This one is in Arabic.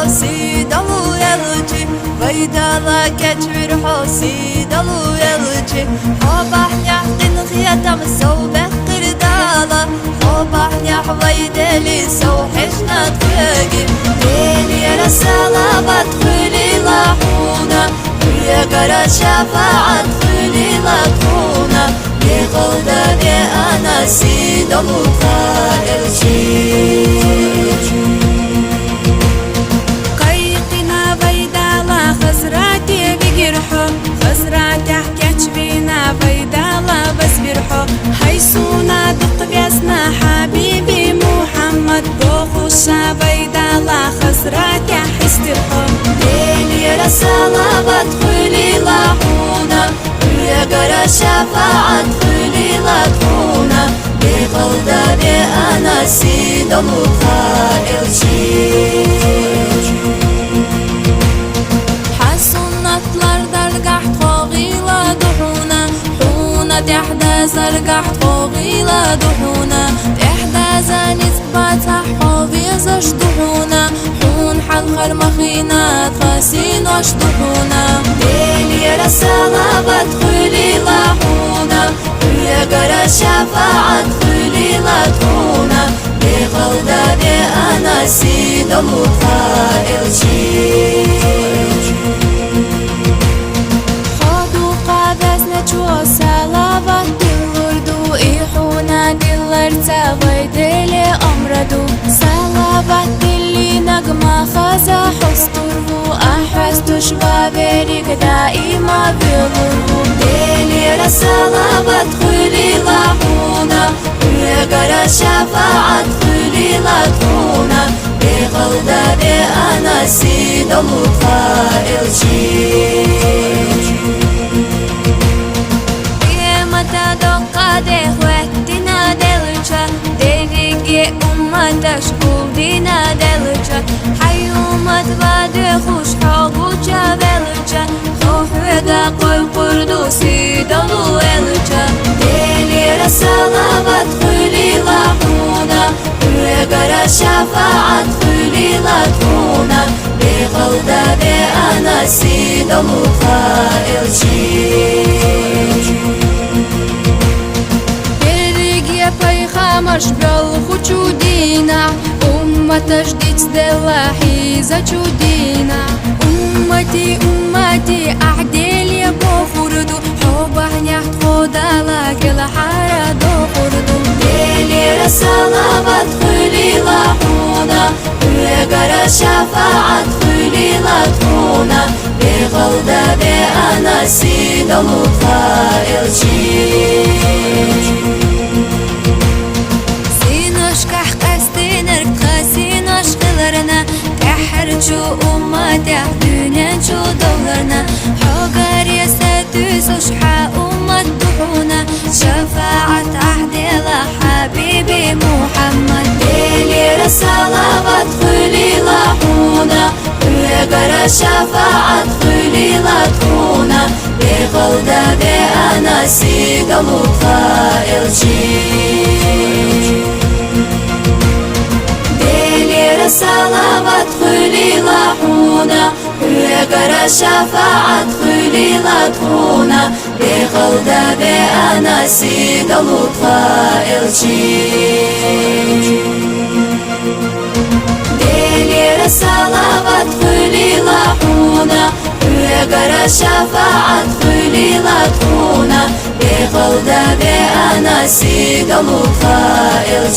سيدلو يلجي ويدالا كتبر سيدلو يلجي حبح يحقن خياتم سوبه قردالا حبح يحويدلي سوحشنا تفاقي ديني رسالة بدخلي لحونا ويا قرا شفاعة دخلي لطونا بقلبي أنا سيدلو يلجي خزراتي كتبينا بيدالا بس برحو حيسونا دق بيسنا حبيبي محمد بوخوشا بيدالا خزراتي حسترحو ديني رسالة بدخلي لحونا ويا قرا شفاعة دخلي لطونا بقلبي أنا سيد المخائل تحدى زرقحت فوقيلا دحونا تحدى زاني تباتح حوبيزش دحونا حون حلخر مخينا تخاسين وش دحونا ديني رسالة بدخلي لحونا ويا قرا شفاعة دخلي لطونا بقلبي أنا سيد المخائل ويدلي أمردو صلابات اللي نغمة خزا حسطرو أحرستو شوابيرك دائما بيضرو ديني رسالة بدخلي لحونا ويا قرا شفاعة دخلي لطونا بقلبي أنا سيد المخائل قيمة دقاده وقتنا دلجة دينيكي أمتش قولينا دلجة حيومت بعد خوش حقوجة بلجة خوف وقا قل قردو سيدلو الجة ديني رسالة بدخلي لحونا ويا قرا شفاعة دخلي لطونا بقلبي أنا سيد المخائل مش بالخو چودينا تجديد دلاحي za چودينا أمتي أمتي أعدل يا بوفردو حبه نحت خدالا كل حارة دو خردو ديلي رسالة بدخلي لحونا ويا قرا شفاعة دخلي لطونا بقلبي أنا سيد المخائل تحرجو أمتي دنيا جو دولرنا حقر يستوس وشحا أمت دحونا شفاعة عهدي لحبيبي محمد ديلي رسالة بدخلي لحونا ويا قرا شفاعة دخلي لطونا بقلبي أنا سيد المخائل رسالة بدخلي لحونا ويا قرا شفاعة دخلي لطونا بقلبي أنا سيد المخائل ديلي رسالة بدخلي لحونا ويا قرا شفاعة دخلي لطونا بقلبي أنا سيد المخائل